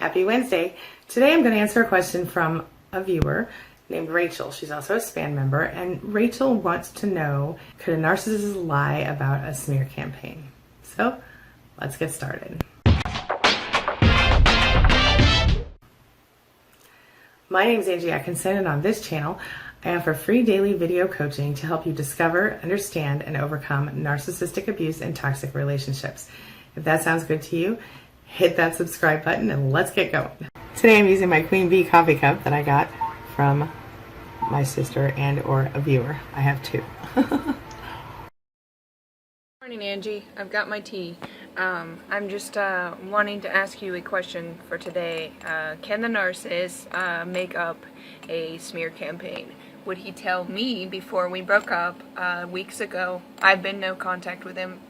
Happy Wednesday. Today I'm going to answer a question from a viewer named Rachel. She's also a SPAN member, and Rachel wants to know, could a narcissist lie about a smear campaign? So let's get started. My name is Angie Atkinson, and on this channel I offer free daily video coaching to help you discover, understand, and overcome narcissistic abuse and toxic relationships. If that sounds good to you, hit that subscribe button and let's get going. Today I'm using my Queen Bee coffee cup that I got from my sister and or a viewer. I have two. Morning, Angie. I've got my tea. I'm just wanting to ask you a question for today. Can the narcissist make up a smear campaign? Would he tell me before we broke up weeks ago? I've been no contact with him,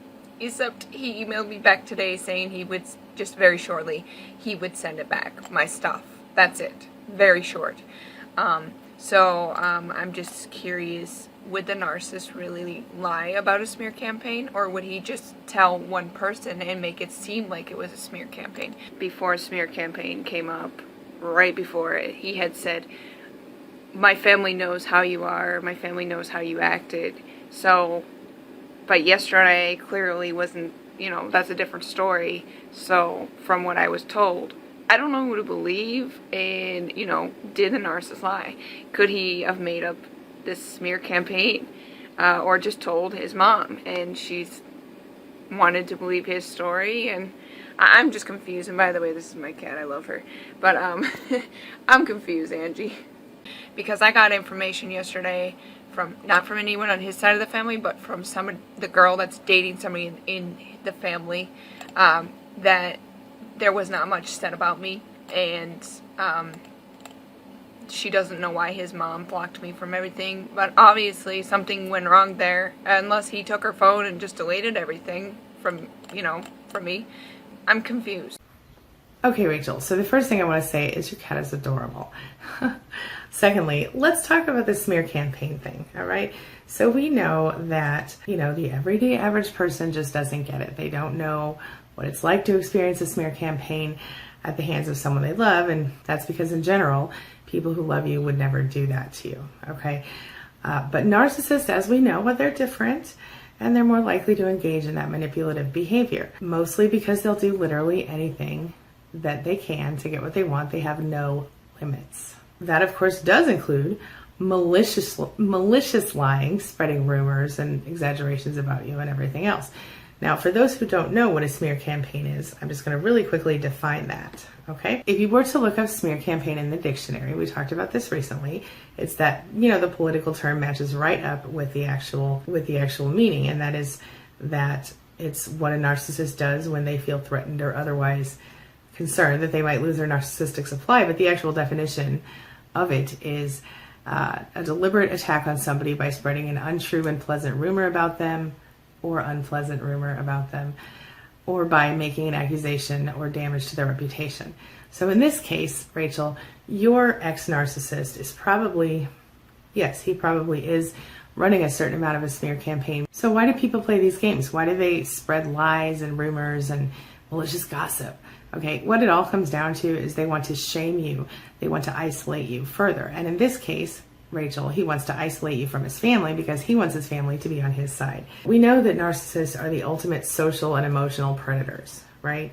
except he emailed me back today saying he would, just very shortly, he would send it back, my stuff. That's it. Very short. I'm just curious, would the narcissist really lie about a smear campaign, or would he just tell one person and make it seem like it was a smear campaign? Before a smear campaign came up, right before it, he had said, my family knows how you are, my family knows how you acted. So, but yesterday clearly wasn't, that's a different story. So, from what I was told, I don't know who to believe, and, did the narcissist lie? Could he have made up this smear campaign, or just told his mom, and she's wanted to believe his story? And I'm just confused. And by the way, this is my cat. I love her. But, I'm confused, Angie. Because I got information yesterday from, not from anyone on his side of the family, but from the girl that's dating somebody in the family, that there was not much said about me, and she doesn't know why his mom blocked me from everything, but obviously something went wrong there, unless he took her phone and just deleted everything from me. I'm confused. Okay, Rachel, so the first thing I want to say is your cat is adorable. Secondly, let's talk about the smear campaign thing, all right? So we know that, the everyday average person just doesn't get it. They don't know what it's like to experience a smear campaign at the hands of someone they love, and that's because in general, people who love you would never do that to you, okay? But narcissists, as we know, they're different, and they're more likely to engage in that manipulative behavior, mostly because they'll do literally anything that they can to get what they want. They have no limits. That, of course, does include malicious lying, spreading rumors and exaggerations about you and everything else. Now, for those who don't know what a smear campaign is, I'm just going to really quickly define that, okay? If you were to look up smear campaign in the dictionary, we talked about this recently, it's that, the political term matches right up with the actual meaning, and that is that it's what a narcissist does when they feel threatened or otherwise concerned that they might lose their narcissistic supply. But the actual definition of it is a deliberate attack on somebody by spreading an untrue and pleasant rumor about them, or unpleasant rumor about them, or by making an accusation or damage to their reputation. So in this case, Rachel, your ex-narcissist is probably, yes, he probably is running a certain amount of a smear campaign. So why do people play these games? Why do they spread lies and rumors and malicious gossip? Okay, what it all comes down to is they want to shame you. They want to isolate you further. And in this case, Rachel, he wants to isolate you from his family because he wants his family to be on his side. We know that narcissists are the ultimate social and emotional predators, right?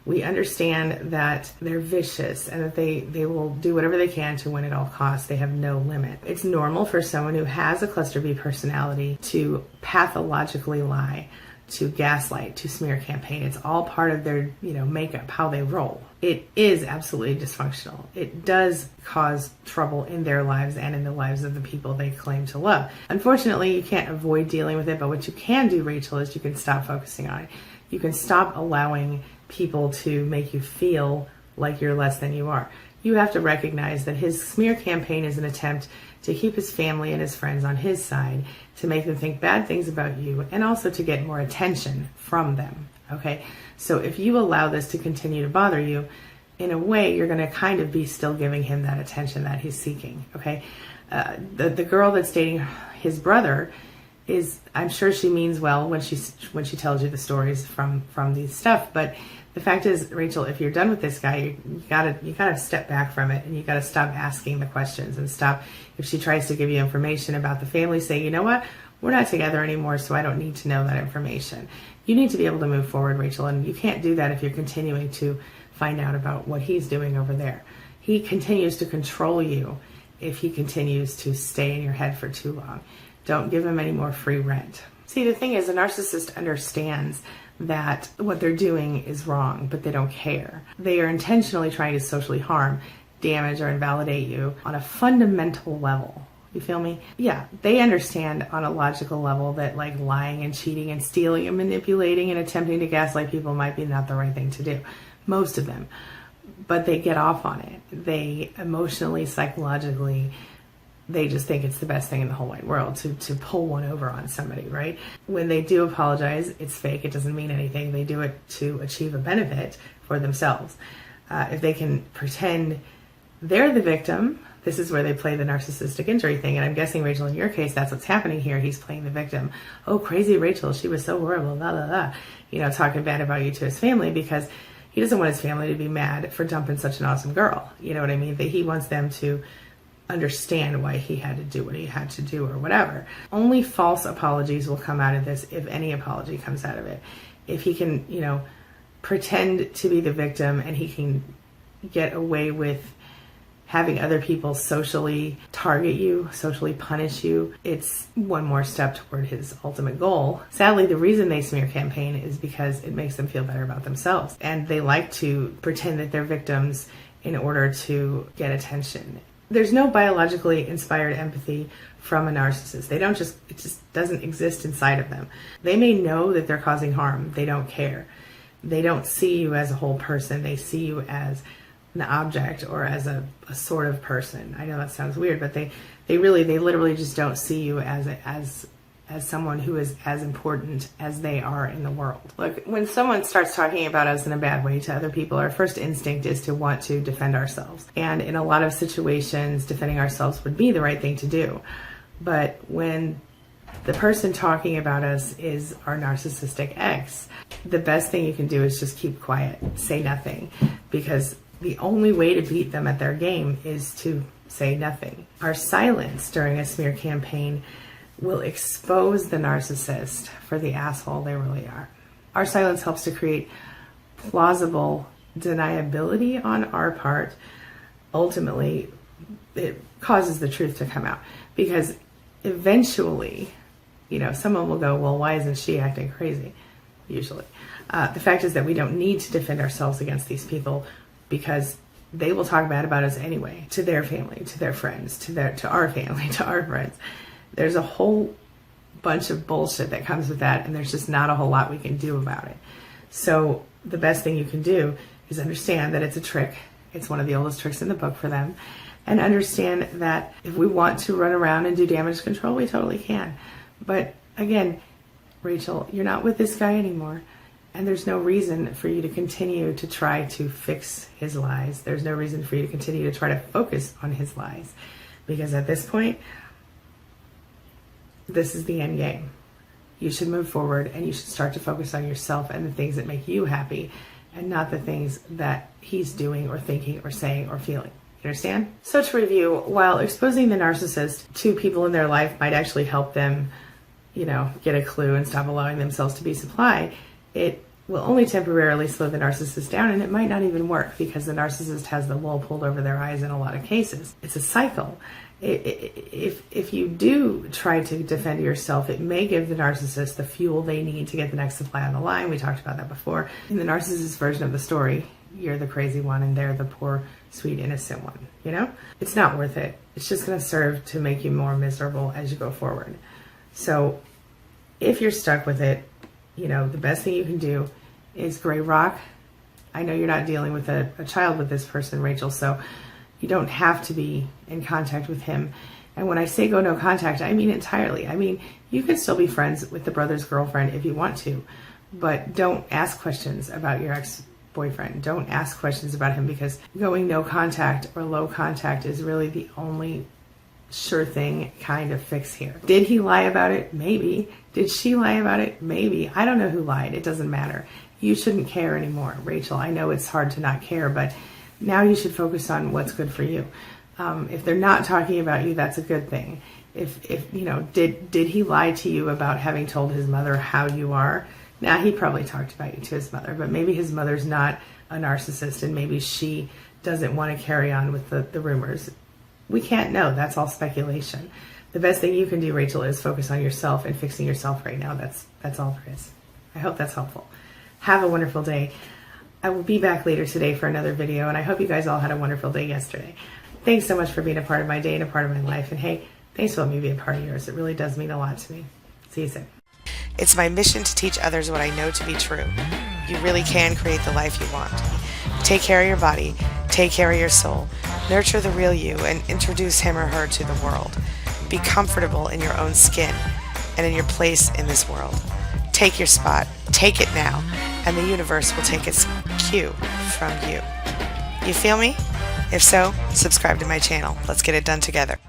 We understand that they're vicious and that they will do whatever they can to win at all costs. They have no limit. It's normal for someone who has a cluster B personality to pathologically lie, to gaslight, to smear campaign. It's all part of their, makeup, how they roll. It is absolutely dysfunctional. It does cause trouble in their lives and in the lives of the people they claim to love. Unfortunately, you can't avoid dealing with it, but what you can do, Rachel, is you can stop focusing on it. You can stop allowing people to make you feel like you're less than you are. You have to recognize that his smear campaign is an attempt to keep his family and his friends on his side, to make them think bad things about you, and also to get more attention from them, okay? So if you allow this to continue to bother you, in a way, you're going to kind of be still giving him that attention that he's seeking, okay? The girl that's dating his brother is, I'm sure she means well when she tells you the stories from these stuff, but the fact is, Rachel, if you're done with this guy, you gotta step back from it, and you gotta stop asking the questions, and stop, if she tries to give you information about the family, say, you know what, we're not together anymore, so I don't need to know that information. You need to be able to move forward, Rachel, and you can't do that if you're continuing to find out about what he's doing over there. He continues to control you if he continues to stay in your head for too long. Don't give him any more free rent. See, the thing is, a narcissist understands that what they're doing is wrong, but they don't care. They are intentionally trying to socially harm, damage, or invalidate you on a fundamental level. You feel me? Yeah, they understand on a logical level that like lying and cheating and stealing and manipulating and attempting to gaslight people might be not the right thing to do. Most of them. But they get off on it. They emotionally, psychologically, they just think it's the best thing in the whole wide world to pull one over on somebody, right? When they do apologize, it's fake. It doesn't mean anything. They do it to achieve a benefit for themselves. If they can pretend they're the victim, this is where they play the narcissistic injury thing. And I'm guessing, Rachel, in your case, that's what's happening here. He's playing the victim. Oh, crazy Rachel, she was so horrible, blah, blah, blah. You know, talking bad about you to his family because he doesn't want his family to be mad for dumping such an awesome girl. You know what I mean? That he wants them to understand why he had to do what he had to do or whatever. Only false apologies will come out of this, if any apology comes out of it. If he can, you know, pretend to be the victim and he can get away with having other people socially target you, socially punish you, it's one more step toward his ultimate goal. Sadly, the reason they smear campaign is because it makes them feel better about themselves. And they like to pretend that they're victims in order to get attention. There's no biologically inspired empathy from a narcissist. It just doesn't exist inside of them. They may know that they're causing harm. They don't care. They don't see you as a whole person. They see you as an object or as a sort of person. I know that sounds weird, but they literally just don't see you as someone who is as important as they are in the world. Look, when someone starts talking about us in a bad way to other people, our first instinct is to want to defend ourselves. And in a lot of situations, defending ourselves would be the right thing to do. But when the person talking about us is our narcissistic ex, the best thing you can do is just keep quiet, say nothing, because the only way to beat them at their game is to say nothing. Our silence during a smear campaign will expose the narcissist for the asshole they really are. Our silence helps to create plausible deniability on our part. Ultimately, it causes the truth to come out, because eventually, you know, someone will go, well, why isn't she acting crazy? Usually. The fact is that we don't need to defend ourselves against these people, because they will talk bad about us anyway, to their family, to their friends, to our family, to our friends. There's a whole bunch of bullshit that comes with that, and there's just not a whole lot we can do about it. So the best thing you can do is understand that it's a trick. It's one of the oldest tricks in the book for them. And understand that if we want to run around and do damage control, we totally can. But again, Rachel, you're not with this guy anymore. And there's no reason for you to continue to try to fix his lies. There's no reason for you to continue to try to focus on his lies. Because at this point, this is the end game. You should move forward, and you should start to focus on yourself and the things that make you happy, and not the things that he's doing or thinking or saying or feeling. You understand? So to review, while exposing the narcissist to people in their life might actually help them, you know, get a clue and stop allowing themselves to be supplied, it will only temporarily slow the narcissist down, and it might not even work, because the narcissist has the wool pulled over their eyes in a lot of cases. It's a cycle. If you do try to defend yourself, it may give the narcissist the fuel they need to get the next supply on the line. We talked about that before. In the narcissist version of the story, you're the crazy one and they're the poor, sweet, innocent one. You know? It's not worth it. It's just going to serve to make you more miserable as you go forward. So if you're stuck with it, you know, the best thing you can do is gray rock. I know you're not dealing with a child with this person, Rachel, so you don't have to be in contact with him. And when I say go no contact, I mean entirely. I mean, you can still be friends with the brother's girlfriend if you want to, but don't ask questions about your ex-boyfriend. Don't ask questions about him, because going no contact or low contact is really the only sure thing kind of fix here. Did he lie about it? Maybe. Did she lie about it? Maybe. I don't know who lied. It doesn't matter. You shouldn't care anymore, Rachel. I know it's hard to not care, but now you should focus on what's good for you. If they're not talking about you, that's a good thing. If did he lie to you about having told his mother how you are? Now, he probably talked about you to his mother, but maybe his mother's not a narcissist, and maybe she doesn't want to carry on with the rumors. We can't know. That's all speculation. The best thing you can do, Rachel, is focus on yourself and fixing yourself right now. That's all there is. I hope that's helpful. Have a wonderful day. I will be back later today for another video, and I hope you guys all had a wonderful day yesterday. Thanks so much for being a part of my day and a part of my life. And hey, thanks for letting me be a part of yours. It really does mean a lot to me. See you soon. It's my mission to teach others what I know to be true. You really can create the life you want. Take care of your body, take care of your soul, nurture the real you, and introduce him or her to the world. Be comfortable in your own skin and in your place in this world. Take your spot, take it now, and the universe will take its cue from you. You feel me? If so, subscribe to my channel. Let's get it done together.